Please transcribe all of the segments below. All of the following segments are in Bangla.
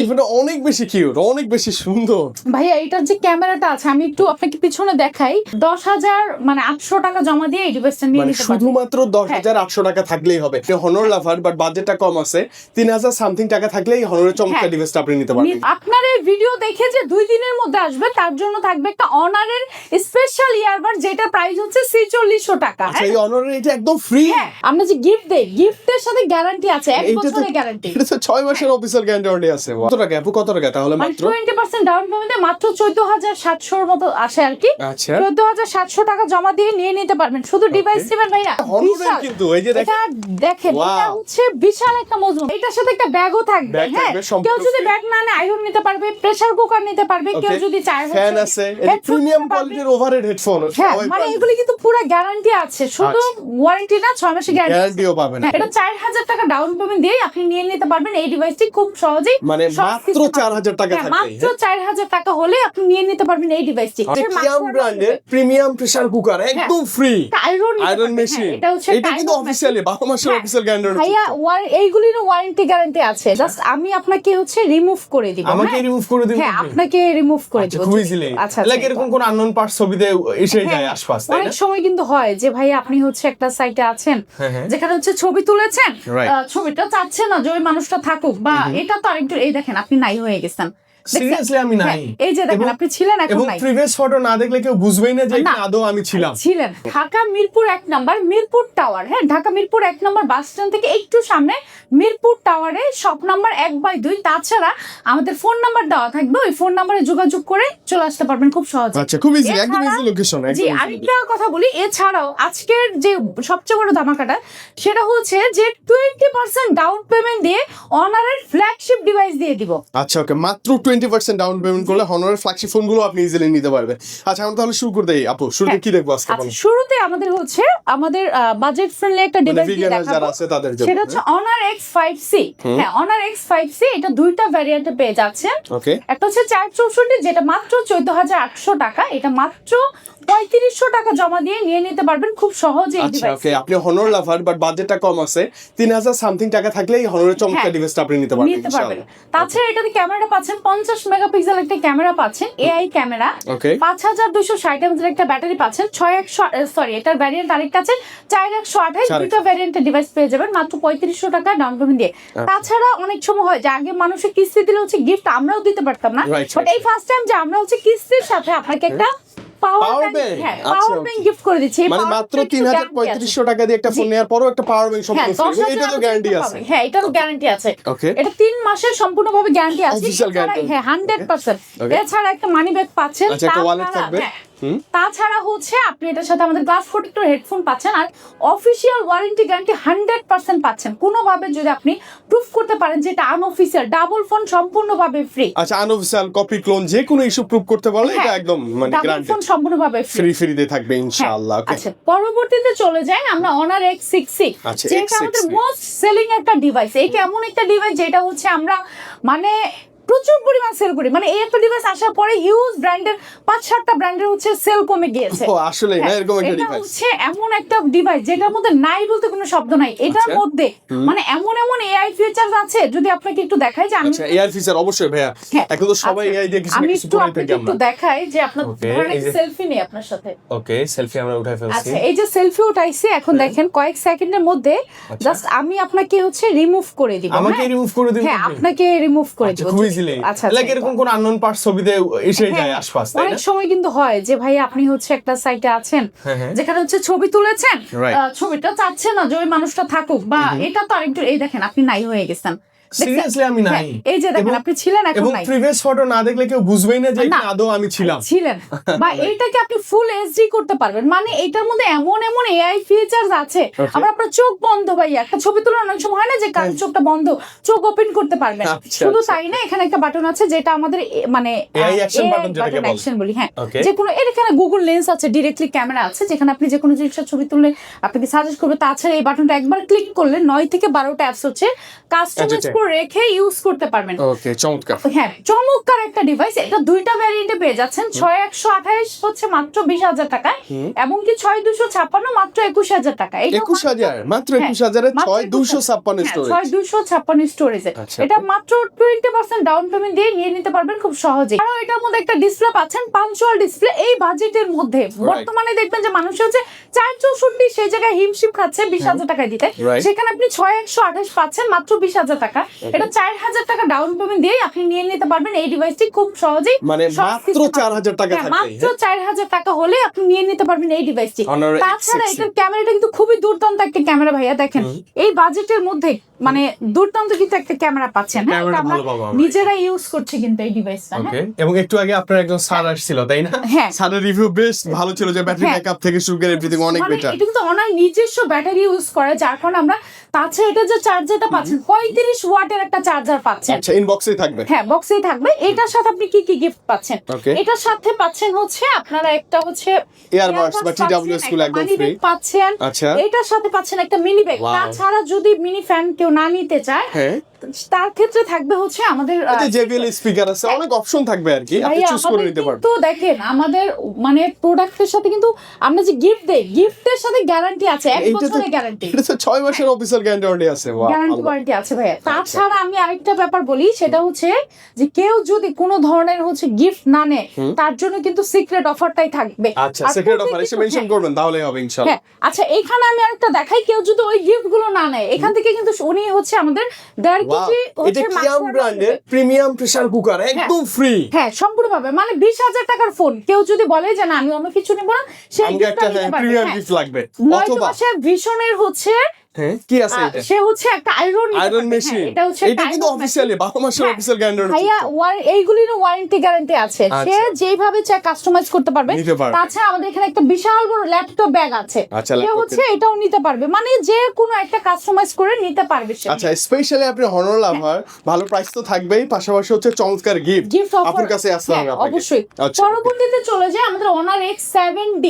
ইভেন অনেক বেশি কিউট, অনেক বেশি সুন্দর। ভাইয়া এটার যে ক্যামেরাটা আছে আমি একটু আপনাকে পিছনে দেখাই। 10,000 মানে 800 টাকা জমা দিয়ে এই ডিভাইসটা নিয়ে মানে নিতে পারবেন। শুধুমাত্র 10,800 টাকা থাকলেই হবে। হনর লাভার বাট বাজেটটা কম আছে, 3,000 সামথিং টাকা থাকলেই হনরের চমৎকার ডিভাইসটা আপনি নিতে পারবেন। আপনার এই ভিডিও দেখে যে 2 দিনের মধ্যে আসবে তার জন্য থাকবে একটা অনারের স্পেশাল ইয়ারবাড, যেটা প্রাইস হচ্ছে 4600 টাকা। আচ্ছা, এই হনরের এটা একদম ফ্রি। হ্যাঁ, আমরা যে গিফট দেই, গিফটের সাথে গ্যারান্টি আছে, 1 বছরের গ্যারান্টি। এটা তো 6 মাসের অফিসিয়াল গ্যারান্টি আছে। কত টাকা আপু, কত টাকা তাহলে? মাত্র 20% ডাউন পেমেন্টে মাত্র 14,700 এর মতো আসে আর কি। আচ্ছা, 14,700 টাকা জমা দিয়ে নিয়ে নিতে পারবেন। শুধু ডিভাইস নেবেন ভাইয়া। হনরের কিন্তু এই যে এটা দেখেন, এটা হচ্ছে বিশাল একটা মজবুত। এটার সাথে একটা ব্যাগও থাকবে। হ্যাঁ, কেউ যদি ব্যাগ না নেয় আয়রন নিতে পারবে, প্রেসার কুকার নিতে পারবে, কেউ যদি চায় ফ্যান আছে, এটা প্রিমিয়াম কোয়ালিটির ওভারহেড হেডফোন। হ্যাঁ, মানে এগুলি কিন্তু পুরো গ্যারান্টি আছে, শুধু ওয়ারেন্টি না, 6 মাসের গ্যারান্টিও পাবেন। এটা 4,000 টাকা ডাউন পেমেন্ট দিয়ে আপনি নিয়ে নিতে পারবেন এই ডিভাইসটি খুব সহজেই। মানে মাত্র 4,000 টাকা থাকবে। মাত্র 4,000 টাকা হলে আপনি নিয়ে নিতে পারবেন এই ডিভাইসটি। প্রিমিয়াম ব্র্যান্ডের প্রিমিয়াম প্রেসার কুকার একদম ফ্রি। আয়রন মেশিন, এটা কিন্তু অফিশিয়ালি 12 মাসের অফিশিয়াল গ্যারান্টি। ভাইয়া এইগুলির ওয়ারেন্টি গ্যারান্টি আছে। জাস্ট আমি আপনাকে হচ্ছে রিমুভ করে দিব। আমাকে রিমুভ করে দিবেন? হ্যাঁ, আপনাকে রিমুভ করে দিব। খুব ইজিলি। আচ্ছা, লাইক এরকম কোন আননোন পার্টস ছবিতে এসে যায় আশপাশ, তাই না? অনেক সময় কিন্তু হয় যে ভাই আপনি হচ্ছে একটা সাইটে আছেন যেখানে হচ্ছে ছবি তুলেছেন, ছবিটা চাচ্ছে না যে ওই মানুষটা থাকুক, বা এটা তো আরেকটু, এই দেখেন আপনি নাই হয়ে গেছেন। সিরিয়াসলি আমি নাই। এই যে দেখেন আপনি ছিলেন, এখন নাই। প্রিভিয়াস ফটো না দেখলে কেউ বুঝবেই না যে এখানে আদৌ আমি ছিলাম। Dhaka Mirpur 1 number Mirpur tower. হ্যাঁ, Dhaka Mirpur 1 number bus stand থেকে একটু সামনে মিরপুর টাওয়ারে শপ নাম্বার 1/2। তাছাড়া আমাদের ফোন নাম্বার দেওয়া থাকবে, ওই ফোন নাম্বারে যোগাযোগ করে চলে আসতে পারবেন খুব সহজে। আচ্ছা, খুব ইজি, একদম ইজি লোকেশন। জি, আরেকটা কথা বলি, এছাড়াও আজকের যে সবচেয়ে বড় ধামাকাটা সেটা হচ্ছে যে 20% ডাউন পেমেন্ট দিয়ে অনারের ফ্ল্যাগশিপ ডিভাইস দিয়ে দিব। আচ্ছা, ওকে, মাত্র 20% ডাউন পেমেন্ট করলে হনরের ফ্ল্যাগশিপ ফোনগুলো আপনি ইজিলি নিতে পারবেন। আচ্ছা, আমরা তাহলে শুরু করে দেই। আপু, শুরুতে কি দেখবো আজকে? আচ্ছা, শুরুতে আমাদের হচ্ছে বাজেট ফ্রেন্ডলি একটা ডিভাইস দিয়ে দেখাবো, আছে তাদের জন্য। সেটা হচ্ছে Honor X5C। হ্যাঁ, Honor X5C, এটা দুইটা ভ্যারিয়েন্টে পেয়ে যাচ্ছেন। ওকে, একটা হচ্ছে 464, যেটা মাত্র 14,800 টাকা। এটা মাত্র 3500 টাকা জমা দিয়ে নিয়ে নিতে পারবেন খুব সহজে এই আচ্ছা, ডিভাইস। ওকে, আপনি হনর লাভার বাট বাজেটটা কম আছে, 3,000 সামথিং টাকা থাকলেই হনরের চমৎকার ডিভাইসটা আপনি নিতে পারবেন ইনশাআল্লাহ। তাছাড়া এটাতে ক্যামেরাটা পাচ্ছেন, 50 মেগাপিক্সেল একটা ক্যামেরা পাচ্ছেন, এআই ক্যামেরা। ওকে, 5260 mAh একটা ব্যাটারি পাচ্ছেন। এটার ভ্যারিয়েন্ট আরেকটা আছে 4128। দুটো ভ্যারিয়েন্টের ডিভাইস পেয়ে যাবেন মাত্র 3500 টাকা ডাউন পেমেন্ট দিয়ে। তাছাড়া অনেক সময় হয় যে আগে মানুষের কিস্তি দিলে হচ্ছে গিফট আমরাও দিতে পারতাম না, বাট এই ফার্স্ট টাইম যে আমরা হচ্ছে কিস্তির সাথে আপনাকে একটা পাওয়ার ব্যাংক গিফট করে দিচ্ছি। মানে মাত্র 3,3500 টাকা দিয়ে একটা ফোন নেওয়ার পরও একটা পাওয়ার ব্যাংক সম্পূর্ণ ফ্রি। এটা তো গ্যারান্টি আছে। হ্যাঁ, এটারও গ্যারান্টি আছে। ওকে, এটা 3 মাসের সম্পূর্ণভাবে গ্যারান্টি আছে। হ্যাঁ, 100%। এছাড়া একটা মানি ব্যাগ পাচ্ছেন। আচ্ছা, একটা ওয়ালেট থাকবে। তাছাড়া হচ্ছে আপনি এটার সাথে আমাদের গ্লাস প্রোটেক্টর হেডফোন পাচ্ছেন, আর অফিশিয়াল ওয়ারেন্টি গ্যারান্টি 100% পাচ্ছেন। কোনোভাবে যদি আপনি প্রুফ করতে পারেন যে এটা আনঅফিশিয়াল, ডাবল ফোন সম্পূর্ণভাবে ফ্রি। আচ্ছা, আনঅফিশিয়াল, কপি, ক্লোন যে কোনো ইস্যু প্রুফ করতে পারলে এটা একদম মানে গ্যারান্টি, ফোন সম্পূর্ণভাবে ফ্রি দিয়ে থাকবে ইনশাআল্লাহ। ওকে, আচ্ছা, পরবর্তীতে চলে যাই আমরা Honor X6C, যেটা আমাদের মোস্ট সেলিং একটা ডিভাইস। এই এমন একটা ডিভাইস যেটা হচ্ছে আমরা মানে প্রচুর পরিমাণ সেল করি। মানে এই একটা ডিভাইস আসার পরে হিউজ ব্র্যান্ডের 5-7টা ব্র্যান্ডের হচ্ছে সেল কমে গিয়েছে। ও আসলে না, এরকম একটা এটা ডিভাইস হচ্ছে এমন একটা ডিভাইস যেটার মধ্যে নাই বলতে কোনো শব্দ নাই। এটার মধ্যে মানে এমন এআই ফিচারস আছে, যদি আপনাকে একটু দেখাই যে আমি। আচ্ছা, এআই ফিচার অবশ্যই ভাইয়া, এখন তো সবাই এআই দিয়ে কিছু না কিছু করে থাকি আমরা। একটু দেখাই যে আপনার ধরেন সেলফি নেই আপনার সাথে। ওকে, সেলফি আমরা উঠাই ফেলছি। আচ্ছা, এই যে সেলফি উঠাইছি, এখন দেখেন কয়েক সেকেন্ডের মধ্যে জাস্ট আমি আপনাকে হচ্ছে রিমুভ করে দিব। আমাকে রিমুভ করে দিবেন? হ্যাঁ, আপনাকে রিমুভ করে দিব খুব ইজিলি। আচ্ছা, লাইক এরকম কোন আননোন পার্টস ছবিতে এসে যায় আশপাশ, তাই না? অনেক সময় কিন্তু হয় যে ভাই আপনি হচ্ছে একটা সাইটে আছেন যেখানে হচ্ছে ছবি তুলেছেন, ছবিটা চাচ্ছে না যে ওই মানুষটা থাকুক, বা এটা তো আরেকটু, এই দেখেন আপনি নাই হয়ে গেছেন। সিরিয়াসলি আমি নাই। এই যে দেখেন আপনি ছিলেন, এখন নাই। প্রিভিয়াস ফটো না দেখলে কেউ বুঝবেই না যে এখানে আদৌ আমি ছিলাম। বা এইটাকে আপনি ফুল এইচডি করতে পারবেন। মানে এটার মধ্যে এমন এআই ফিচারস আছে, আবার আপনার চোখ বন্ধ ভাই একটা ছবি তোলার অনেক সময় হয় না যে কার চোখটা বন্ধ, চোখ ওপেন করতে পারবেন। শুধু তাই না, এখানে একটা বাটন আছে যেটা আমাদের মানে এআই অ্যাকশন বাটন যেটাকে বলে, অ্যাকশন বলি। হ্যাঁ, যে কোনো এখানে গুগল লেন্স আছে, ডাইরেক্টলি ক্যামেরা আছে, যেখানে আপনি যে কোনো জিনিসের ছবি তুললে আপনাকে সাজেস্ট করবে। তাছাড়া এই বাটনটা একবার ক্লিক করলে 9 থেকে 12টা অ্যাপস হচ্ছে কাস্টমাইজ উপর রেখে ইউজ করতে পারবেন। ওকে, চমৎকার। হ্যাঁ, চমৎকার একটা ডিভাইস। এটা দুইটা ভ্যারিয়েন্টে পেয়ে যাচ্ছেন। 6128 হচ্ছে মাত্র 20,000 টাকায়, এবং কি 6256 মাত্র 21,000 টাকা। 21,000 মাত্র 21,000 এ 6256 স্টোরেজ। 6256 স্টোরেজে এটা মাত্র 20% ডাউন পেমেন্ট দিয়ে নিয়ে নিতে পারবেন খুব সহজেই। আর এটার মধ্যে একটা ডিসপ্লে পাচ্ছেন, পাঞ্চুয়াল ডিসপ্লে। এই বাজেটের মধ্যে বর্তমানে দেখবেন যে মানুষ হচ্ছে 464 সেই জায়গায় হিমশিম খাচ্ছে 20,000 টাকায় দিতে, সেখানে আপনি 6128 পাচ্ছেন মাত্র 20,000 টাকা। এটা 4,000 টাকা ডাউন পেমেন্ট দিয়ে আপনি নিয়ে নিতে পারবেন এই ডিভাইসটি খুব সহজেই। মানে মাত্র 4,000 টাকা থাকবে, মাত্র 4,000 টাকা হলে আপনি নিয়ে নিতে পারবেন এই ডিভাইসটি। Honor তাছাড়া X60 এটার ক্যামেরাটা কিন্তু খুবই দুর্দান্ত একটা ক্যামেরা ভাইয়া, দেখেন এই বাজেটের মধ্যে মানে দুর্দান্ত কিন্তু একটা ক্যামেরা পাচ্ছেন। হ্যাঁ, এটা আমরা নিজেরা ইউজ করছি কিন্তু এই ডিভাইসটা। ওকে, এবং একটু আগে আপনার একজন স্যার আসছিল তাই না? হ্যাঁ, স্যারের রিভিউ বেশ ভালো ছিল, যে ব্যাটারি ব্যাকআপ থেকে শুরু করে এভরিথিং অনেক বেটার। এটা কিন্তু অনেক নিজস্ব ব্যাটারি ইউজ করে, যার কারণে আমরা। তাছাড়া এটা যে চার্জারটা পাচ্ছেন 35 ওয়াটের একটা চার্জার পাচ্ছেন। আচ্ছা, ইনবক্সেই থাকবে? হ্যাঁ, বক্সেই থাকবে। এটার সাথে আপনি কি কি গিফট পাচ্ছেন? এটার সাথে পাচ্ছেন হচ্ছে আপনারা একটা হচ্ছে ইয়ারবাডস বা টিডব্লিউএস গুলো একদম ফ্রি পাচ্ছেন। আচ্ছা, এটার সাথে পাচ্ছেন একটা মিনি ব্যাগ। তাছাড়া যদি মিনি ফ্যান কেউ না নিতে চায়, হ্যাঁ, তার ক্ষেত্রে থাকবে হচ্ছে আমাদের JBL স্পিকার আছে, অনেক অপশন থাকবে আর কি, আপনি চুজ করে নিতে পারবেন। তো দেখেন আমাদের মানে প্রোডাক্টের সাথে কিন্তু আমরা যে গিফট দেই, গিফটের সাথে গ্যারান্টি আছে, 1 বছরের গ্যারান্টি। এটা তো 6 মাসের অফিসিয়াল গ্যারান্টি আছে। গ্যারান্টি আছে ভাইয়া। তাছাড়া আমি আরেকটা ব্যাপার বলি, সেটা হচ্ছে যে কেউ যদি কোনো ধরনের হচ্ছে গিফট না নেয়, তার জন্য কিন্তু সিক্রেট অফারটাই থাকবে। আচ্ছা, সিক্রেট অফার এসে মেনশন করবেন তাহলেই হবে ইনশাআল্লাহ। হ্যাঁ, আচ্ছা, এখানে আমি আরেকটা দেখাই, কেউ যদি ওই গিফট গুলো না নেয়, এখান থেকে কিন্তু উনি হচ্ছে আমাদের 1.5 কেজি হচ্ছে কিয়াম ব্র্যান্ডের প্রিমিয়াম প্রেসার কুকার একদম ফ্রি। হ্যাঁ, সম্পূর্ণভাবে মানে 20,000 টাকার ফোন। কেউ যদি বলে যে না আমি অন্য কিছু নিব না, সেই একটা প্রিমিয়াম গিফট লাগবে, অথবা সে ভিশনের হচ্ছে কি আছে এটা, সে হচ্ছে একটা আয়রন মেশিন। এটা হচ্ছে এটা কিন্তু অফিশিয়ালি 12 মাসের অফিশিয়াল গ্যারান্টি। ভাইয়া এইগুলিরও ওয়ারেন্টি গ্যারান্টি আছে, সে যেভাবে চায় কাস্টমাইজ করতে পারবে। তাছাড়া আমাদের এখানে একটা বিশাল বড় ল্যাপটপ ব্যাগ আছে, সে হচ্ছে এটাও নিতে পারবে, মানে যে কোনো একটা কাস্টমাইজ করে নিতে পারবে সে। আচ্ছা, স্পেশালি আপনি হনর লাভার, ভালো প্রাইস তো থাকবেই, পাশাপাশি হচ্ছে চমৎকার গিফট আপনার কাছে আসতে হবে অবশ্যই। পরবর্তীতে চলে যায় আমাদের Honor X70।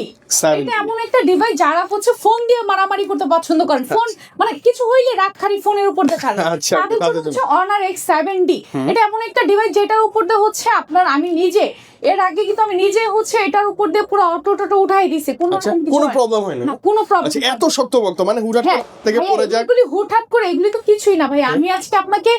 এটা এমন একটা ডিভাইস যারা হচ্ছে ফোন দিয়ে মারামারি করতে পছন্দ করেন, ফোন মানে কিছু হইলে রাগখারি ফোনের উপর দেখার, তাদের জন্য হচ্ছে Honor X70। এটা এমন একটা ডিভাইস যেটার উপর দিয়ে হচ্ছে আপনার, আমি নিজে এর আগে কিন্তু আমি নিজে হচ্ছে এটার উপর দিয়ে পুরো অটো উঠাই দিছি, কোনো প্রবলেম হয় না, কোনো প্রবলেম। আচ্ছা, এত শক্তপোক্ত মানে হুটহাট থেকে পড়ে যায় এগুলি হুটহাট করে, এগুলি তো কিছুই না ভাই। আমি আজকে আপনাকে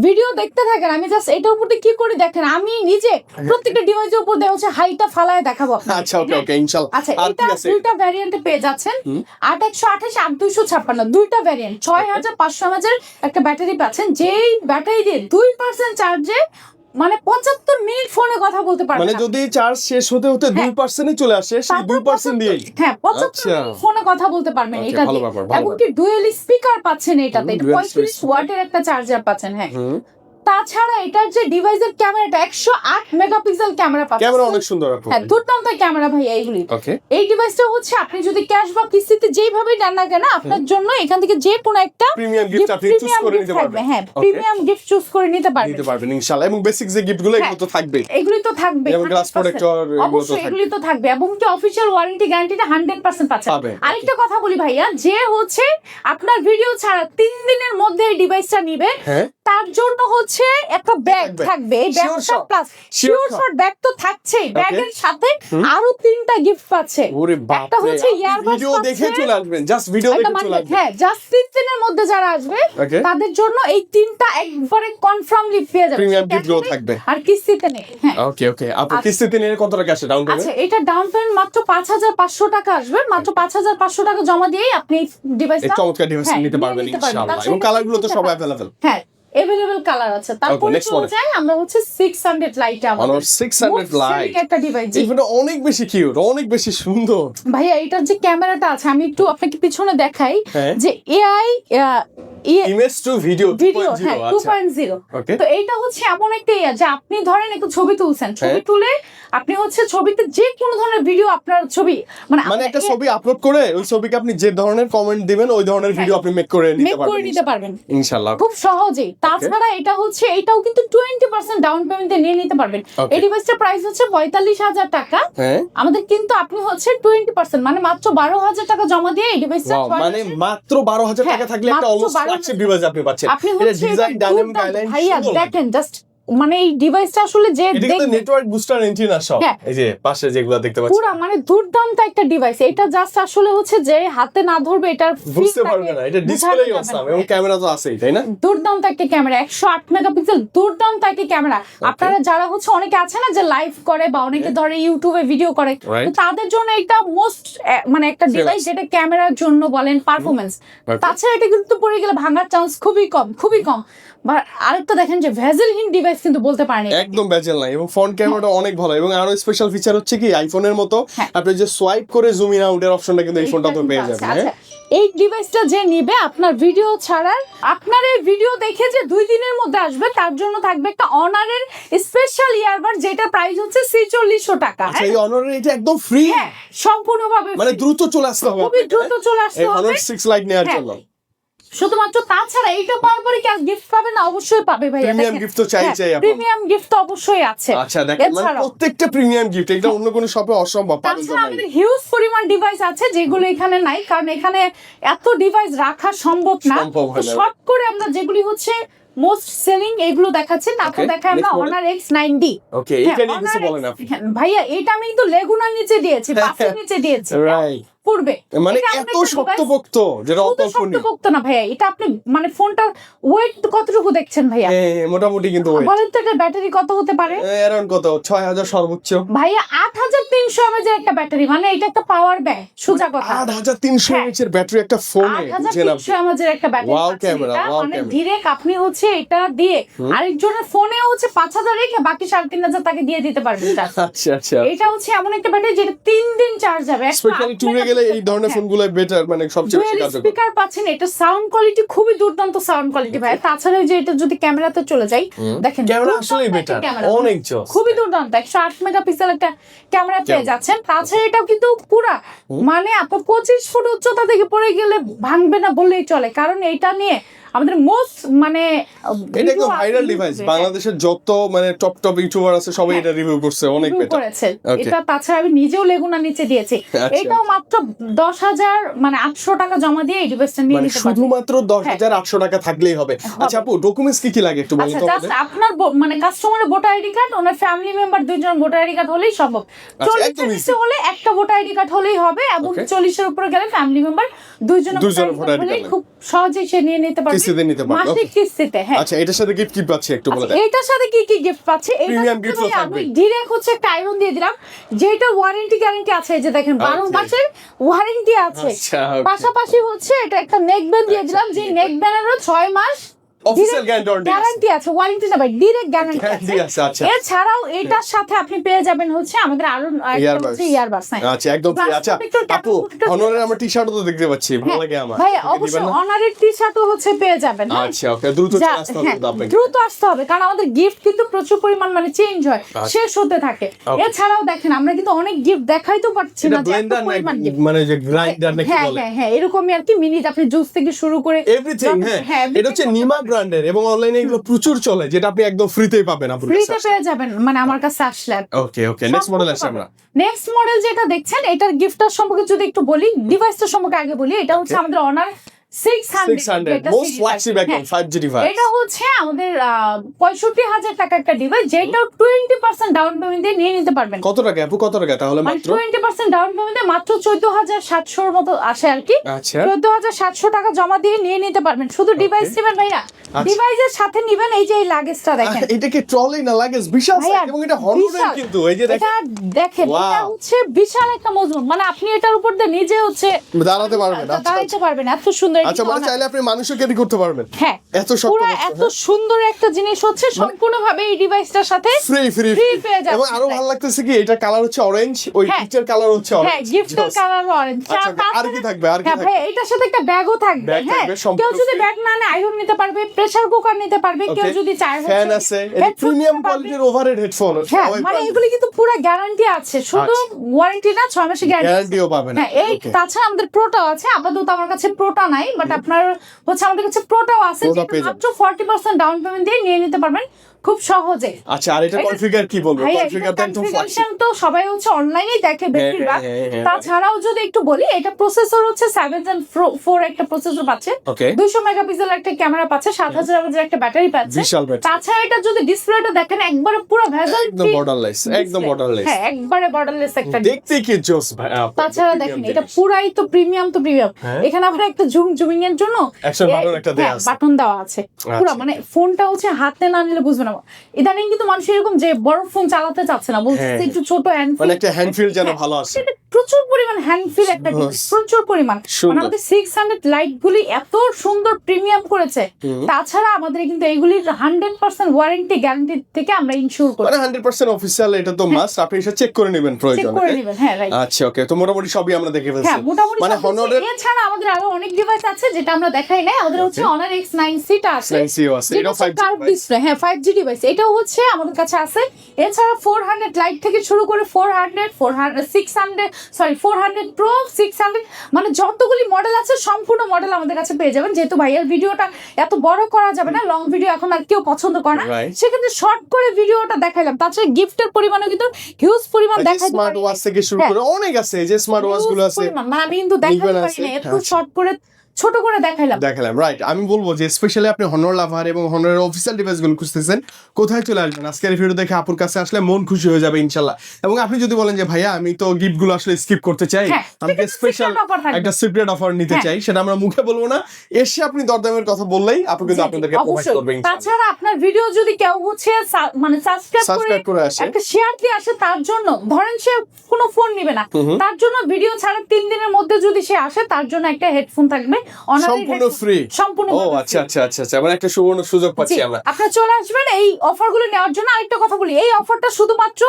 ভিডিও দেখতে থাকেন, আমি জাস্ট এটার উপর দিয়ে কি করে দেখেন, আমি নিজে প্রত্যেকটা ডিভাইসের উপর দিয়ে হচ্ছে হাইটা ফালায় দেখাবো। আচ্ছা, ওকে ইনশাআল্লাহ। আচ্ছা, এটা দুইটা ভ্যারিয়েন্টে পেয়ে যাচ্ছেন, 8128 8256 দুইটা ভ্যারিয়েন্ট। 6500 mAh একটা ব্যাটারি পাচ্ছেন, যেই ব্যাটারি দিয়ে 2% চার্জে মানে 75 মিনিট ফোনে কথা বলতে পারবেন। মানে যদি চার্জ শেষ হতে 2% চলে আসে, সেই 2% দিয়েই 75 মিনিট ফোনে কথা বলতে পারবেন এটা দিয়ে। এবং কি ডুয়াল স্পিকার পাচ্ছেন এটাতে, 35 ওয়াটের একটা চার্জার পাচ্ছেন। হ্যাঁ, তাছাড়া এটার যে ডিভাইসের ক্যামেরাটা 108 মেগাপিক্সেল ক্যামেরা পাচ্ছেন, ক্যামেরা অনেক সুন্দর। হ্যাঁ, দুর্দান্ত ক্যামেরা ভাই এইগুলি। এই ডিভাইসটা হচ্ছে আপনি যদি ক্যাশ বা কিস্তিতে যেইভাবেই নেন না কেন, আপনার জন্য এখান থেকে যে কোনো একটা প্রিমিয়াম গিফট আপনি চুজ করে নিতে পারবেন। হ্যাঁ, প্রিমিয়াম গিফট চুজ করে নিতে পারবেন ইনশাআল্লাহ। এবং বেসিক যে গিফটগুলো এগুলো তো থাকবে, এগুলি তো থাকবে, এবং গ্লাস প্রোটেক্টর অবশ্যই এগুলি তো থাকবে, এবং কি অফিশিয়াল ওয়ারেন্টি গ্যারান্টিটা 100% পাচ্ছেন। আরেকটা কথা বলি ভাইয়া, যে হচ্ছে আপনার ভিডিও ছাড়া 3 দিনের মধ্যে এই ডিভাইসটা নিবে, তার জন্য হচ্ছে একটা ব্যাগ থাকবে, এই ব্যাগটা প্লাস শিওর শট ব্যাগ তো থাকছেই, ব্যাগের সাথে আরো 3টা গিফট পাচ্ছে। ওরে বাপ রে, একটা হচ্ছে ইয়ারবাডস, ভিডিও দেখে চলে আসবেন, জাস্ট ভিডিও দেখে চলে আসবেন। হ্যাঁ, জাস্ট 3 দিনের মধ্যে যারা আসবে তাদের জন্য এই 3টা একবারে কনফার্মলি পেয়ে যাবে, প্রিমিয়াম গিফটগুলো থাকবে। আর কিস্তিতে নেই। হ্যাঁ, ওকে আপনি কিস্তিতে নিলে কত টাকা আসে ডাউন পেমেন্ট? আচ্ছা, এটা ডাউন পেমেন্ট মাত্র 5500 টাকা আসবে, মাত্র 5500 টাকা জমা দিয়েই আপনি ডিভাইসটা চমৎকার ডিভাইস নিতে পারবেন ইনশাআল্লাহ। এবং কালারগুলো তো সব अवेलेबल। হ্যাঁ, अवेलेबल কালার আছে। তারপরে চলে যাই আমরা হচ্ছে 600 লাইট, আমাদের 600 লাইট একটা ডিভাইস, এটা অনেক বেশি কিউট, অনেক বেশি সুন্দর ভাইয়া। এটার যে ক্যামেরাটা আছে, আমি একটু আপনাকে পিছনে দেখাই, যে এআই ইমেজ টু ভিডিও 2.0। তো এইটা হচ্ছে এমন একটা যে আপনি ধরেন একটু ছবি তুলছেন, ছবি তুলে আপনি হচ্ছে ছবিতে যে কোনো ধরনের ভিডিও, আপনার ছবি মানে একটা ছবি আপলোড করে ওই ছবিকে আপনি যে ধরনের কমেন্ট দিবেন ওই ধরনের ভিডিও আপনি মেক করে নিতে পারবেন ইনশাআল্লাহ খুব সহজেই। তাছাড়া এটা হচ্ছে এটাও কিন্তু 20% ডাউন পেমেন্টে নিয়ে নিতে পারবেন। এই ডিভাইসটার প্রাইস হচ্ছে 45,000 টাকা। আমাদের কিন্তু আপনি হচ্ছে 20% মানে মাত্র 12,000 টাকা জমা দিয়ে এই ডিভাইসটা, মানে মাত্র 12,000 টাকা থাকলে একটা অলমোস্ট ফ্ল্যাগশিপ ডিভাইস আপনি পাচ্ছেন। আপনি এটা হচ্ছে ডিজাইন ডাইনামিক গাইডলাইন ভাইয়া দেখেন জাস্ট মানে এই ডিভাইসটা আসলে যে নেটওয়ার্ক বুস্টার এন্টিনা সব হ্যাঁ। এই যে পাশে যেগুলো দেখতে পাচ্ছেন পুরো মানে দুর্দান্ত একটা ডিভাইস। এটা জাস্ট আসলে হচ্ছে যে হাতে না ধরবে এটার বুঝতে পারবে না, এটা ডিসপ্লেই অসাম এবং ক্যামেরা তো আছেই, তাই না? দুর্দান্ত একটা ক্যামেরা, 108 মেগাপিক্সেল দুর্দান্ত একটা ক্যামেরা। আপনারা যারা হচ্ছে অনেকে আছে না যে লাইভ করে বা অনেকে ধরে ইউটিউবে ভিডিও করে, তো তাদের জন্য এটা মোস্ট মানে একটা ডিভাইস যেটা ক্যামেরার জন্য বলেন পারফরম্যান্স। তাছাড়া এটা কিন্তু পড়ে গেলে ভাঙার চান্স খুবই কম, খুবই কম। আরেকটা দেখেন যে ভেজেলহীন ডিভাইস কিন্তু বলতে পারেন, একদম ভেজেল নাই এবং ফ্রন্ট ক্যামেরাটা অনেক ভালো এবং আরো স্পেশাল ফিচার হচ্ছে কি আইফোনের মতো আপনি যে সোয়াইপ করে জুম ইন আউটের অপশনটা কিন্তু এই ফোনটাতে পেয়ে যাবেন। হ্যাঁ, এই ডিভাইসটা যে নিবে আপনার ভিডিও ছাড়ার, আপনার এই ভিডিও দেখে যে 2 দিনের মধ্যে আসবে তার জন্য থাকবে একটা অনারের স্পেশাল ইয়ারবাড যেটা প্রাইস হচ্ছে 4600 টাকা। আচ্ছা এই অনারের এটা একদম ফ্রি, হ্যাঁ সম্পূর্ণভাবে মানে দ্রুত চলে আসতে হবে, খুবই দ্রুত চলে আসতে হবে অনার 6 লাইট নেওয়ার জন্য। শুধুমাত্র তাছাড়া এইটা পাওয়ার পরে কি গিফট পাবে না? অবশ্যই পাবে ভাই, প্রিমিয়াম গিফট তো চাই আপনার, প্রিমিয়াম গিফট তো অবশ্যই আছে। আচ্ছা দেখেন মানে প্রত্যেকটা প্রিমিয়াম গিফট, এটা অন্য কোনো শপে অসম্ভব পাবেন না। তাছাড়া আমাদের হিউজ পরিমাণ ডিভাইস আছে যেগুলো এখানে নাই, কারণ এখানে এত ডিভাইস রাখা সম্ভব না। শর্ট করে আমরা যেগুলি হচ্ছে মোস্ট সেলিং এগুলো দেখাচ্ছি, তারপর দেখাই আমরা অনার X9D। ওকে এটা নিয়ে কিছু বলেন আপনি ভাইয়া, এটা আমি কিন্তু লেগুনার নিচে দিয়েছি, পাশের নিচে দিয়েছি রাইট পূর্বে, মানে এত শক্তপোক্ত যেটা অকল্পনীয়। শক্তপোক্ত না ভাইয়া, এটা আপনি মানে ফোনটার ওয়েট কতটুকু দেখছেন ভাইয়া? মোটামুটি কিন্তু বলেন তো এটা ব্যাটারি কত হতে পারে? अराउंड কত 6000 সর্বোচ্চ ভাইয়া 8300 mAh এর একটা ব্যাটারি, মানে এটা একটা পাওয়ার ব্যাংক, সোজা কথা। 8300 mAh এর ব্যাটারি একটা ফোনে, 8300 mAh এর একটা ব্যাটারি, ওয়াও ক্যামেরা, ওয়াও মানে ক্যামেরা। ডাইরেক্ট আপনি হচ্ছে এটা দিয়ে আরেকজনের ফোনে হচ্ছে 5000 রেখে বাকি 3500 তাকে দিয়ে দিতে পারবেন। আচ্ছা আচ্ছা, এটা হচ্ছে এমন একটা ব্যাটারি যেটা 3 দিন চার্জ যাবে। স্পেশালি ট্যুরে গেলে এই ধরনের ফোনগুলো বেটার, মানে সবচেয়ে বেশি কার্যকর। স্পিকার পাচ্ছেন, এটা সাউন্ড কোয়ালিটি খুবই দুর্দান্ত সাউন্ড কোয়ালিটি ভাই। তাছাড়া যে এটা যদি ক্যামেরাতে চলে যাই দেখেন ক্যামেরা আসলেই বেটার, অনেক জোস, খুবই দুর্দান্ত। 108 মেগাপিক্সেল একটা ক্যামেরা পেয়ে যাচ্ছেন। তাছাড়া এটাও কিন্তু পুরা মানে আপনার 25 ফুট উচ্চতা থেকে পড়ে গেলে ভাঙবে না বললেই চলে, কারণ এটা নিয়ে আমাদের মোস্ট মানে এটা একদম ভাইরাল ডিভাইস। বাংলাদেশের যত মানে টপ টপ ইউটিউবার আছে সবাই এটা রিভিউ করছে, অনেক বেটার করেছে এটা। তাছাড়া আমি নিজেও লেগুনা নিচে দিয়েছি, এটাও মাত্র 10000 মানে 800 টাকা জমা দিয়ে এই ডিভাইসটা নিয়ে নিতে পারবেন। শুধুমাত্র 10800 টাকা থাকলেই হবে। আচ্ছা আপু, ডকুমেন্টস কি কি লাগে একটু বলেন তো আমাদের? আপনার মানে কাস্টমারের ভোটার আইডি কার্ড, ওনার ফ্যামিলি মেম্বার 2 জন ভোটার আইডি কার্ড হলেই সম্ভব। 40 হলে একটা ভোটার আইডি কার্ড হলেই হবে, এবং 40 এর উপরে গেলে ফ্যামিলি মেম্বার 2 জন ভোটার আইডি কার্ড খুব সহজেই সে নিয়ে নিতে পারবে, কিস্তিতে নিতে পারবে, মাসিক কিস্তিতে। হ্যাঁ আচ্ছা এটার সাথে গিফট কি পাচ্ছি একটু বলে দেন। এটার সাথে কি কি গিফট পাচ্ছি? প্রিমিয়াম গিফট থাকবে, ডিরেক্ট হচ্ছে একটা আয়রন দিয়ে দিলাম, যেটা ওয়ারেন্টি গ্যারান্টি আছে, এই যে দেখেন 12 মাসের ওয়ারেন্টি আছে। পাশাপাশি হচ্ছে এটা একটা নেক ব্যান্ড দিয়ে দিলাম, যে নেক ব্যান্ডেরও 6 মাস অফিশিয়াল গ্যারান্টি আছে, ওয়ারেন্টি না ভাই, ডাইরেক্ট গ্যারান্টি আছে। আচ্ছা এছাড়াও এটার সাথে আপনি পেয়ে যাবেন হচ্ছে আমাদের আরো ইয়ারবাডস। আচ্ছা একদম ফ্রি। আচ্ছা আপু, অনারের আমরা টি-শার্টও তো দেখতে পাচ্ছি, ভালো লাগে আমার ভাই। অবশ্যই অনারের টি-শার্টও হচ্ছে পেয়ে যাবেন। আচ্ছা ওকে, দ্রুত আসতে হবে আপনাকে, দ্রুত আসতে হবে, কারণ আমাদের গিফট কিন্তু প্রচুর পরিমাণ মানে চেঞ্জ হয়, শেষ হতে থাকে। এছাড়াও দেখেন আমরা কিন্তু অনেক গিফট দেখাইতে পারছি না, ব্লেন্ডার মানে যে গ্রাইন্ডার নাকি বলে, হ্যাঁ হ্যাঁ এরকমই আর কি, মিনিট আপনি জুস থেকে শুরু করে এভরিথিং। হ্যাঁ এটা হচ্ছে নিমা ব্র্যান্ডের এবং অনলাইনে এগুলো প্রচুর চলে, যেটা আপনি একদম ফ্রিতেই পাবেন, আপনি ফ্রিতে পেয়ে যাবেন মানে আমার কাছে আসলে। ওকে ওকে, নেক্সট মডেল আসছে আমরা। নেক্সট মডেল যেটা দেখছেন, এটার গিফটার সম্পর্কে যদি একটু বলি, ডিভাইসটা সম্পর্কে আগে বলি। এটা হচ্ছে আমাদের অনার 600 মোস্ট ফ্ল্যাগশিপ একদম 5G ডিভাইস। এটা হচ্ছে আমাদের 65000 টাকা একটা ডিভাইস, যেটা 20% ডাউন পেমেন্ট দিয়ে নিয়ে নিতে পারবেন। কত টাকা আপু, কত টাকা তাহলে? মাত্র 20% ডাউন পেমেন্টে মাত্র 14700 এর মতো আসে আর কি। আচ্ছা 14700 টাকা জমা দিয়ে নিয়ে নিতে পারবেন। শুধু ডিভাইস নেবেন ভাইয়া, ডিভাইসের সাথে নেবেন এই যে এই লাগেজটা দেখেন, এটা কি ট্রলি না লাগেজ? বিশাল সাইজ এবং এটা হনরের কিন্তু, এই যে দেখেন এটা হচ্ছে বিশাল একটা মজবুত, মানে আপনি এটার উপর দিয়ে নিজে হচ্ছে দাঁড়াতে পারবেন, দাঁড়াতে পারবেন, এত সুন্দর। আচ্ছা মানে চাইলে আপনি মানুষও ক্যারি করতে পারবেন। হ্যাঁ এত শক্ত, পুরো এত সুন্দর একটা জিনিস হচ্ছে সম্পূর্ণভাবে এই ডিভাইসটার সাথে ফ্রি ফ্রি পেয়ে যাবেন। এবং আরো ভালো লাগতেছে কি, এটা কালার হচ্ছে অরেঞ্জ, ওই গিফটের কালার হচ্ছে অরেঞ্জ। হ্যাঁ গিফটের কালার অরেঞ্জ। আর কি থাকবে? আর কি থাকবে? ভাই এটার সাথে একটা ব্যাগও থাকবে। হ্যাঁ কেউ যদি ব্যাগ না নেয় আয়রন নিতে পারবে, প্রেসার কুকার নিতে পারবে, কেউ যদি চায় ফ্যান আছে, এটা প্রিমিয়াম কোয়ালিটির ওভারহেড হেডফোন। হ্যাঁ মানে এগুলি কিন্তু পুরো গ্যারান্টি আছে, শুধু ওয়ারেন্টি না 6 মাসের গ্যারান্টিও পাবেন। হ্যাঁ এই তাছাড়া আমাদের প্রোটাও আছে, আপাতত আমার কাছে প্রোটা নাই, বাট আপনার হচ্ছে আমাদের কাছে প্রোটাও আছে, যেটা মাত্র 40% ডাউন পেমেন্ট দিয়ে নিয়ে নিতে পারবেন। খুব সহজে। আচ্ছা, আর এটা কনফিগার কি বলবো? কনফিগার তো একদম ফ্ল্যাগশিপ। কনফিগারেশন তো সবাই হচ্ছে অনলাইনেই দেখে বেশিরভাগ। হ্যাঁ। তাছাড়াও যদি একটু বলি, এটা প্রসেসর হচ্ছে 7 Gen 4 একটা প্রসেসর পাচ্ছে, ওকে, 200 মেগাপিক্সেল একটা ক্যামেরা পাচ্ছে, 7000 mAh একটা ব্যাটারি পাচ্ছে। বিশাল ব্যাটারি। তাছাড়া এটা যদি ডিসপ্লেটা দেখেন একবারে পুরো ভেজাল একদম বর্ডারলেস, একদম বর্ডারলেস। হ্যাঁ, একবারে বর্ডারলেস একটা। দেখতে কি জোস ভাই। তাছাড়া দেখেন এটা পুরাই তো প্রিমিয়াম হ্যাঁ। এখানে আবার একটা জুমিং এর জন্য অ্যাকশন বাটন একটা দেয়া আছে। বাটন দেওয়া আছে পুরো, মানে ফোনটা হচ্ছে হাতে না নিলে বুঝবে না। ইদানিং কিন্তু মানুষ এরকম যে বড় ফোন চালাতে চাচ্ছে না, বলছে হ্যাঁ। একটু ছোট হ্যান্ড মানে একটা হ্যান্ড ফিল যেন ভালো আসে। সেটা প্রচুর পরিমাণ হ্যান্ড ফিল একটা device, প্রচুর পরিমাণ। সুন্দর। মানে আমাদের 600 লাইট গুলি এত সুন্দর প্রিমিয়াম করেছে। তাছাড়া আমাদের কিন্তু এইগুলির 100% ওয়ারেন্টি গ্যারান্টি থেকে আমরা ইনসিওর করি, মানে 100% অফিশিয়াল, এটা তো মাস্ট। আপনি এসে চেক করে নেবেন চেক প্রয়োজনে। করে নেবেন। হ্যাঁ, রাইট। আচ্ছা, ওকে, তো মোটামুটি সবই আমরা দেখে ফেলছি। হ্যাঁ, মোটামুটি মানে সব হনরের কিছু। এছাড়া আমাদের আরো অনেক ডিভাইস আছে যেটা আমরা দেখাই নাই। আমাদের হচ্ছে Honor X9C টা আছে, X9C আছে, যেটা এটাও 5G কার্ভ ডিসপ্লে। হ্যাঁ, 5G ডিভাইস এটাও হচ্ছে আমাদের কাছে আছে। এছাড়া 400 লাইট থেকে শুরু করে 400 Pro 600, মানে যতগুলি মডেল আছে সম্পূর্ণ মডেল আমাদের কাছে পেয়ে যাবেন। যেহেতু ভাইয়ার ভিডিওটা এত বড় করা যাবে না, লং ভিডিও এখন আর কেউ পছন্দ করে না, Right. সেক্ষেত্রে শর্ট করে ভিডিওটা দেখাইলাম। তাছাড়া গিফটের পরিমাণও কিন্তু হিউজ পরিমাণ দেখাইতে স্মার্ট পারি। ওয়াচ থেকে শুরু করে অনেক আছে, এই যে স্মার্ট ওয়াচ গুলো আছে। মানে আমি কিন্তু দেখাতে নিবেন পারি আছে, না, একটু হ্যাঁ। শর্ট করে ছোট করে দেখাইলাম। রাইট। আমি বলবো যে স্পেশালি আপনি হনর লাভার এবং হনরের অফিসিয়াল ডিভাইস গুলো খুঁজতেছেন, কোথায় চলে আসবেন? আজকের ভিডিও দেখে আপুর কাছে আসলে মন খুশি হয়ে যাবে ইনশাল্লাহ। এবং আপনি যদি বলেন যে ভাইয়া আমি তো গিফট গুলো আসলে স্কিপ করতে চাই, হ্যাঁ, আমাকে সেক্ষেত্রে স্পেশাল secret offer থাকবে। একটা সিক্রেট অফার নিতে হ্যাঁ। চাই, সেটা আমরা মুখে বলবো না, এসে আপনি দরদামের কথা বললেই আপু কিন্তু জি, জি, আপনাদেরকে প্রোভাইড অবশ্যই। করবে ইনশাল্লাহ। তাছাড়া আপনার ভিডিও যদি কেউ হচ্ছে মানে সাবস্ক্রাইব সাবস্ক্রাইব করে আসে, একটা শেয়ার দিয়ে আসে, তার জন্য ধরেন সে কোনো ফোন নিবে না, তার জন্য ভিডিও ছাড়া 3 দিনের মধ্যে যদি সে আসে, তার জন্য একটা হেডফোন থাকবে সম্পূর্ণ ফ্রি। সম্পূর্ণ ও আচ্ছা আচ্ছা আচ্ছা আচ্ছা, মানে একটা সুবর্ণ সুযোগ পাচ্ছি আমরা। আপনারা চলে আসবেন এই অফারগুলো নেওয়ার জন্য। আরেকটা কথা বলি, এই অফারটা শুধুমাত্র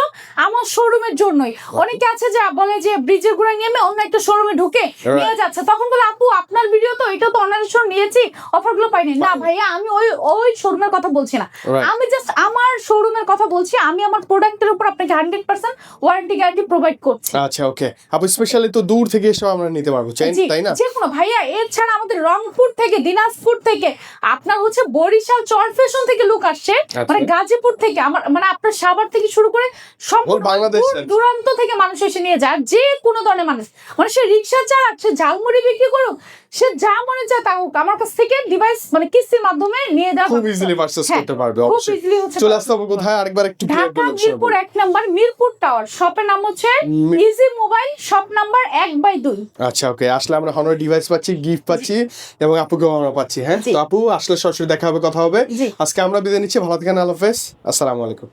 আমার শোরুমের জন্যই। অনেকে আছে যে বলে যে ব্রিজের গোড়ায় নেমে অন্য একটা শোরুমে ঢুকে নিয়ে যাচ্ছে, তখন বলে আপু আপনার ভিডিও তো এটা তো অনলাইন শো নিয়েছি, অফারগুলো পাইনি। না ভাইয়া, আমি ওই শোরুমের কথা বলছি না, আমি জাস্ট আমার শোরুমের কথা বলছি। আমি আমার প্রোডাক্টের উপর আপনাকে 100% ওয়ারেন্টি গ্যারান্টি প্রোভাইড করছি। আচ্ছা, ওকে আপু, স্পেশালি তো দূর থেকে এসব আমরা নিতে পারবো, তাই না? যে কোনো ভাইয়া, এছাড়া আমাদের রংপুর থেকে, দিনাজপুর থেকে, আপনার হচ্ছে বরিশাল চরফেশন থেকে লোক আসছে, মানে গাজীপুর থেকে, আমার মানে আপনার সাভার থেকে শুরু করে সম্পূর্ণ বাংলাদেশ দূরান্ত থেকে মানুষ এসে নিয়ে যায়। যে কোনো ধরনের মানুষ, মানে সে রিক্সা চালাক, সে ঝালমুড়ি বিক্রি করুক, সে যা মনে চায় তা হোক, আমার কাছ থেকে ডিভাইস মানে কিস্তির মাধ্যমে নিয়ে যাওয়া খুব ইজিলি পারচেজ করতে পারবে। খুব অবশ্যই ইজিলি হচ্ছে। চলে আসতে হবে কোথায়? আরেকবার একটু ঢাকা মিরপুর 1 নাম্বার, মিরপুর টাওয়ার, শপের নাম হচ্ছে ইজি মোবাইল, শপ নাম্বার 1/2। আচ্ছা, ওকে, আসলে আমরা হনর ডিভাইস পাচ্ছি, গিফট পাচ্ছি এবং আপুকেও আমরা পাচ্ছি। হ্যাঁ, তো আপু আসলে সরাসরি দেখা হবে, কথা হবে। আজকে আমরা বিদায় নিচ্ছি, ভালো থাকেন, আল্লাহ হাফেজ, আসসালামু আলাইকুম।